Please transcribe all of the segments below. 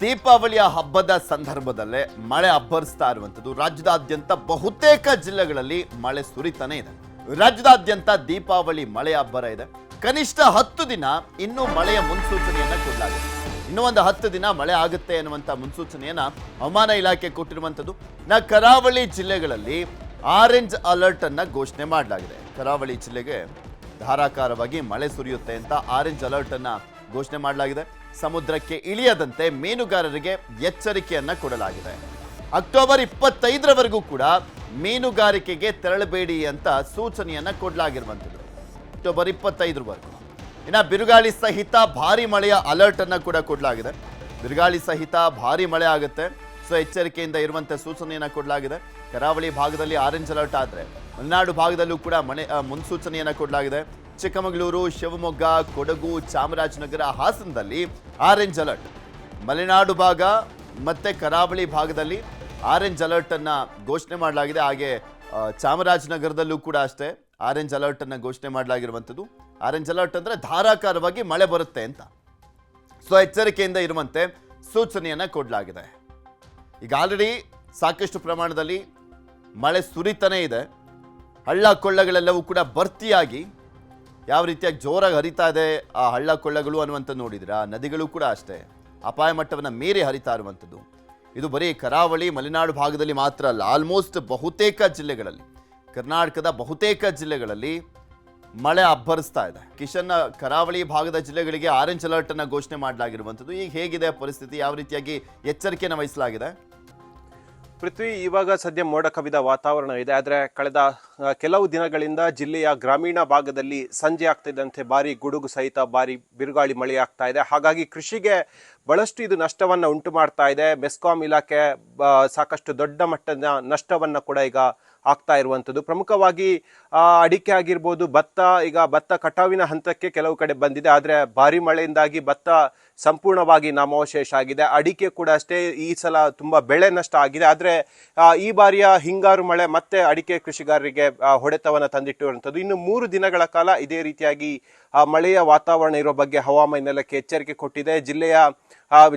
ದೀಪಾವಳಿಯ ಹಬ್ಬದ ಸಂದರ್ಭದಲ್ಲೇ ಮಳೆ ಅಬ್ಬರಿಸ್ತಾ ಇರುವಂಥದ್ದು ರಾಜ್ಯದಾದ್ಯಂತ ಬಹುತೇಕ ಜಿಲ್ಲೆಗಳಲ್ಲಿ ಮಳೆ ಸುರಿತಾನೆ ಇದೆ. ರಾಜ್ಯದಾದ್ಯಂತ ದೀಪಾವಳಿ ಮಳೆ ಅಬ್ಬರ ಇದೆ. ಕನಿಷ್ಠ 10 ದಿನ ಇನ್ನೂ ಮಳೆಯ ಮುನ್ಸೂಚನೆಯನ್ನ ಕೊಡಲಾಗಿದೆ. ಇನ್ನೂ ಒಂದು 10 ದಿನ ಮಳೆ ಆಗುತ್ತೆ ಅನ್ನುವಂಥ ಮುನ್ಸೂಚನೆಯನ್ನ ಹವಾಮಾನ ಇಲಾಖೆ ಕೊಟ್ಟಿರುವಂಥದ್ದು. ಕರಾವಳಿ ಜಿಲ್ಲೆಗಳಲ್ಲಿ ಆರೆಂಜ್ ಅಲರ್ಟ್ ಅನ್ನ ಘೋಷಣೆ ಮಾಡಲಾಗಿದೆ. ಕರಾವಳಿ ಜಿಲ್ಲೆಗೆ ಧಾರಾಕಾರವಾಗಿ ಮಳೆ ಸುರಿಯುತ್ತೆ ಅಂತ ಆರೆಂಜ್ ಅಲರ್ಟ್ ಅನ್ನ ಘೋಷಣೆ ಮಾಡಲಾಗಿದೆ. ಸಮುದ್ರಕ್ಕೆ ಇಳಿಯದಂತೆ ಮೀನುಗಾರರಿಗೆ ಎಚ್ಚರಿಕೆಯನ್ನ ಕೊಡಲಾಗಿದೆ. ಅಕ್ಟೋಬರ್ 25ರವರೆಗೂ ಕೂಡ ಮೀನುಗಾರಿಕೆಗೆ ತೆರಳಬೇಡಿ ಅಂತ ಸೂಚನೆಯನ್ನ ಕೊಡಲಾಗಿರುವಂಥದ್ದು. ಅಕ್ಟೋಬರ್ 25ರವರೆಗೂ. ಇನ್ನು ಬಿರುಗಾಳಿ ಸಹಿತ ಭಾರಿ ಮಳೆಯ ಅಲರ್ಟ್ ಅನ್ನ ಕೂಡ ಕೊಡಲಾಗಿದೆ. ಬಿರುಗಾಳಿ ಸಹಿತ ಭಾರಿ ಮಳೆ ಆಗುತ್ತೆ, ಸೊ ಎಚ್ಚರಿಕೆಯಿಂದ ಇರುವಂತೆ ಸೂಚನೆಯನ್ನ ಕೊಡಲಾಗಿದೆ. ಕರಾವಳಿ ಭಾಗದಲ್ಲಿ ಆರೆಂಜ್ ಅಲರ್ಟ್ ಆದರೆ ಮಲೆನಾಡು ಭಾಗದಲ್ಲೂ ಕೂಡ ಮಳೆ ಮುನ್ಸೂಚನೆಯನ್ನ ಕೊಡಲಾಗಿದೆ. ಚಿಕ್ಕಮಗಳೂರು, ಶಿವಮೊಗ್ಗ, ಕೊಡಗು, ಚಾಮರಾಜನಗರ, ಹಾಸನದಲ್ಲಿ ಆರೆಂಜ್ ಅಲರ್ಟ್. ಮಲೆನಾಡು ಭಾಗ ಮತ್ತೆ ಕರಾವಳಿ ಭಾಗದಲ್ಲಿ ಆರೆಂಜ್ ಅಲರ್ಟ್ ಅನ್ನ ಘೋಷಣೆ ಮಾಡಲಾಗಿದೆ. ಹಾಗೆ ಚಾಮರಾಜನಗರದಲ್ಲೂ ಕೂಡ ಅಷ್ಟೇ ಆರೆಂಜ್ ಅಲರ್ಟ್ ಅನ್ನ ಘೋಷಣೆ ಮಾಡಲಾಗಿರುವಂಥದ್ದು. ಆರೆಂಜ್ ಅಲರ್ಟ್ ಅಂದ್ರೆ ಧಾರಾಕಾರವಾಗಿ ಮಳೆ ಬರುತ್ತೆ ಅಂತ, ಸೊ ಎಚ್ಚರಿಕೆಯಿಂದ ಇರುವಂತೆ ಸೂಚನೆಯನ್ನ ಕೊಡಲಾಗಿದೆ. ಈಗ ಆಲ್ರೆಡಿ ಸಾಕಷ್ಟು ಪ್ರಮಾಣದಲ್ಲಿ ಮಳೆ ಸುರಿತಾನೇ ಇದೆ. ಹಳ್ಳ ಕೊಳ್ಳಗಳೆಲ್ಲವೂ ಕೂಡ ಭರ್ತಿಯಾಗಿ ಯಾವ ರೀತಿಯಾಗಿ ಜೋರಾಗಿ ಹರಿತಾ ಇದೆ ಆ ಹಳ್ಳ ಕೊಳ್ಳಗಳು ಅನ್ನುವಂಥ ನೋಡಿದ್ರೆ ಆ ನದಿಗಳು ಕೂಡ ಅಷ್ಟೇ ಅಪಾಯ ಮಟ್ಟವನ್ನು ಮೀರಿ ಹರಿತಾ ಇರುವಂಥದ್ದು. ಇದು ಬರೀ ಕರಾವಳಿ ಮಲೆನಾಡು ಭಾಗದಲ್ಲಿ ಮಾತ್ರ ಅಲ್ಲ, ಆಲ್ಮೋಸ್ಟ್ ಬಹುತೇಕ ಜಿಲ್ಲೆಗಳಲ್ಲಿ, ಕರ್ನಾಟಕದ ಬಹುತೇಕ ಜಿಲ್ಲೆಗಳಲ್ಲಿ ಮಳೆ ಅಬ್ಬರಿಸ್ತಾ ಇದೆ. ಕಿಶನ್ನ ಕರಾವಳಿ ಭಾಗದ ಜಿಲ್ಲೆಗಳಿಗೆ ಆರೆಂಜ್ ಅಲರ್ಟ್ ಅನ್ನು ಘೋಷಣೆ ಮಾಡಲಾಗಿರುವಂಥದ್ದು. ಈಗ ಹೇಗಿದೆ ಪರಿಸ್ಥಿತಿ, ಯಾವ ರೀತಿಯಾಗಿ ಎಚ್ಚರಿಕೆಯನ್ನು ವಹಿಸಲಾಗಿದೆ? ಪೃಥ್ವಿ, ಇವಾಗ ಸದ್ಯ ಮೋಡ ಕವಿದ ವಾತಾವರಣ ಇದೆ. ಆದರೆ ಕಳೆದ ಕೆಲವು ದಿನಗಳಿಂದ ಜಿಲ್ಲೆಯ ಗ್ರಾಮೀಣ ಭಾಗದಲ್ಲಿ ಸಂಜೆ ಆಗ್ತಿದ್ದಂತೆ ಭಾರಿ ಗುಡುಗು ಸಹಿತ ಭಾರಿ ಬಿರುಗಾಳಿ ಮಳೆ ಆಗ್ತಾ ಇದೆ. ಹಾಗಾಗಿ ಕೃಷಿಗೆ ಬಹಳಷ್ಟು ಇದು ನಷ್ಟವನ್ನು ಉಂಟು ಮಾಡ್ತಾ ಇದೆ. ಮೆಸ್ಕಾಂ ಇಲಾಖೆ ಸಾಕಷ್ಟು ದೊಡ್ಡ ಮಟ್ಟದ ನಷ್ಟವನ್ನು ಕೂಡ ಈಗ ಆಗ್ತಾ ಇರುವಂಥದ್ದು. ಪ್ರಮುಖವಾಗಿ ಅಡಿಕೆ ಆಗಿರ್ಬೋದು, ಭತ್ತ ಕಟಾವಿನ ಹಂತಕ್ಕೆ ಕೆಲವು ಕಡೆ ಬಂದಿದೆ. ಆದರೆ ಭಾರಿ ಮಳೆಯಿಂದಾಗಿ ಭತ್ತ ಸಂಪೂರ್ಣವಾಗಿ ನಾಮಾವಶೇಷ ಆಗಿದೆ. ಅಡಿಕೆ ಕೂಡ ಅಷ್ಟೇ ಈ ಸಲ ತುಂಬಾ ಬೆಳೆ ನಷ್ಟ ಆಗಿದೆ. ಆದರೆ ಈ ಬಾರಿಯ ಹಿಂಗಾರು ಮಳೆ ಮತ್ತೆ ಅಡಿಕೆ ಕೃಷಿಗಾರರಿಗೆ ಹೊಡೆತವನ್ನು ತಂದಿಟ್ಟಿರುವಂಥದ್ದು. ಇನ್ನು 3 ದಿನಗಳ ಕಾಲ ಇದೇ ರೀತಿಯಾಗಿ ಮಳೆಯ ವಾತಾವರಣ ಇರೋ ಬಗ್ಗೆ ಹವಾಮಾನ ಇಲಾಖೆ ಎಚ್ಚರಿಕೆ ಕೊಟ್ಟಿದೆ.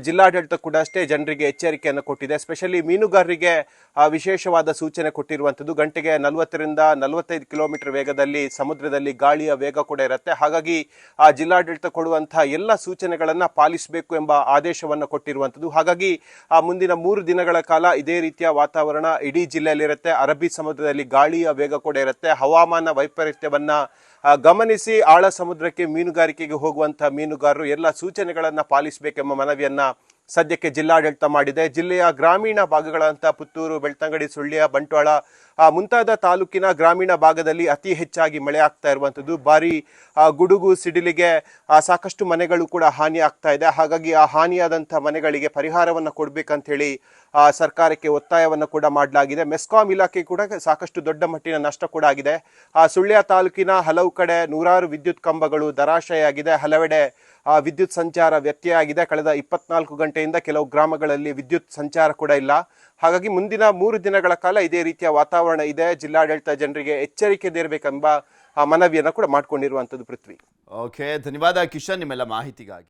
ಜಿಲ್ಲಾಡಳಿತ ಕೂಡ ಅಷ್ಟೇ ಜನರಿಗೆ ಎಚ್ಚರಿಕೆಯನ್ನು ಕೊಟ್ಟಿದೆ. ಸ್ಪೆಷಲಿ ಮೀನುಗಾರರಿಗೆ ವಿಶೇಷವಾದ ಸೂಚನೆ ಕೊಟ್ಟಿರುವಂಥದ್ದು. ಗಂಟೆಗೆ 40ರಿಂದ 45 ಕಿಲೋಮೀಟರ್ ವೇಗದಲ್ಲಿ ಸಮುದ್ರದಲ್ಲಿ ಗಾಳಿಯ ವೇಗ ಕೂಡ ಇರುತ್ತೆ. ಹಾಗಾಗಿ ಜಿಲ್ಲಾಡಳಿತ ಕೊಡುವಂತಹ ಎಲ್ಲ ಸೂಚನೆಗಳನ್ನ ಪಾಲಿಸಬೇಕು ಎಂಬ ಆದೇಶವನ್ನು ಕೊಟ್ಟಿರುವಂಥದ್ದು. ಹಾಗಾಗಿ ಮುಂದಿನ 3 ದಿನಗಳ ಕಾಲ ಇದೇ ರೀತಿಯ ವಾತಾವರಣ ಇಡೀ ಜಿಲ್ಲೆಯಲ್ಲಿರುತ್ತೆ. ಅರಬ್ಬಿ ಸಮುದ್ರದಲ್ಲಿ ಗಾಳಿಯ ವೇಗ ಕೂಡ ಇರುತ್ತೆ. ಹವಾಮಾನ ವೈಪರೀತ್ಯವನ್ನ ಗಮನಿಸಿ ಆಳ ಸಮುದ್ರಕ್ಕೆ ಮೀನುಗಾರಿಕೆಗೆ ಹೋಗುವಂತಹ ಮೀನುಗಾರರು ಎಲ್ಲ ಸೂಚನೆಗಳನ್ನ ಪಾಲಿಸಬೇಕೆಂಬ ಮನವಿಯನ್ನ ಸದ್ಯಕ್ಕೆ ಜಿಲ್ಲಾಡಳಿತ ಮಾಡಿದೆ. ಜಿಲ್ಲೆಯ ಗ್ರಾಮೀಣ ಭಾಗಗಳಂತ ಪುತ್ತೂರು, ಬೆಳ್ತಂಗಡಿ, ಸುಳ್ಯ, ಬಂಟ್ವಾಳ ಮುಂತಾದ ತಾಲೂಕಿನ ಗ್ರಾಮೀಣ ಭಾಗದಲ್ಲಿ ಅತಿ ಹೆಚ್ಚಾಗಿ ಮಳೆ ಆಗ್ತಾ ಇರುವಂಥದ್ದು. ಭಾರಿ ಗುಡುಗು ಸಿಡಿಲಿಗೆ ಸಾಕಷ್ಟು ಮನೆಗಳು ಕೂಡ ಹಾನಿ ಆಗ್ತಾ ಇದೆ. ಹಾಗಾಗಿ ಆ ಹಾನಿಯಾದಂಥ ಮನೆಗಳಿಗೆ ಪರಿಹಾರವನ್ನು ಕೊಡ್ಬೇಕಂತ ಹೇಳಿ ಸರ್ಕಾರಕ್ಕೆ ಒತ್ತಾಯವನ್ನು ಕೂಡ ಮಾಡಲಾಗಿದೆ. ಮೆಸ್ಕಾಂ ಇಲಾಖೆ ಕೂಡ ಸಾಕಷ್ಟು ದೊಡ್ಡ ಮಟ್ಟಿನ ನಷ್ಟ ಕೂಡ ಆಗಿದೆ. ಸುಳ್ಯ ತಾಲೂಕಿನ ಹಲವು ಕಡೆ ನೂರಾರು ವಿದ್ಯುತ್ ಕಂಬಗಳು ಧರಾಶಯಾಗಿದೆ. ಹಲವೆಡೆ ವಿದ್ಯುತ್ ಸಂಚಾರ ವ್ಯತ್ಯಯ ಆಗಿದೆ. ಕಳೆದ 24 ಗಂಟೆಯಿಂದ ಕೆಲವು ಗ್ರಾಮಗಳಲ್ಲಿ ವಿದ್ಯುತ್ ಸಂಚಾರ ಕೂಡ ಇಲ್ಲ. ಹಾಗಾಗಿ ಮುಂದಿನ 3 ದಿನಗಳ ಕಾಲ ಇದೇ ರೀತಿಯ ವಾತಾವರಣ ಇದೆ. ಜಿಲ್ಲಾಡಳಿತ ಜನರಿಗೆ ಎಚ್ಚರಿಕೆ ಇರಬೇಕೆಂಬ ಮನವಿಯನ್ನು ಕೂಡ ಮಾಡಿಕೊಂಡಿರುವಂಥದ್ದು. ಪೃಥ್ವಿ, ಓಕೆ, ಧನ್ಯವಾದ ಕಿಶನ್ ನಿಮ್ಮೆಲ್ಲ ಮಾಹಿತಿಗಾಗಿ.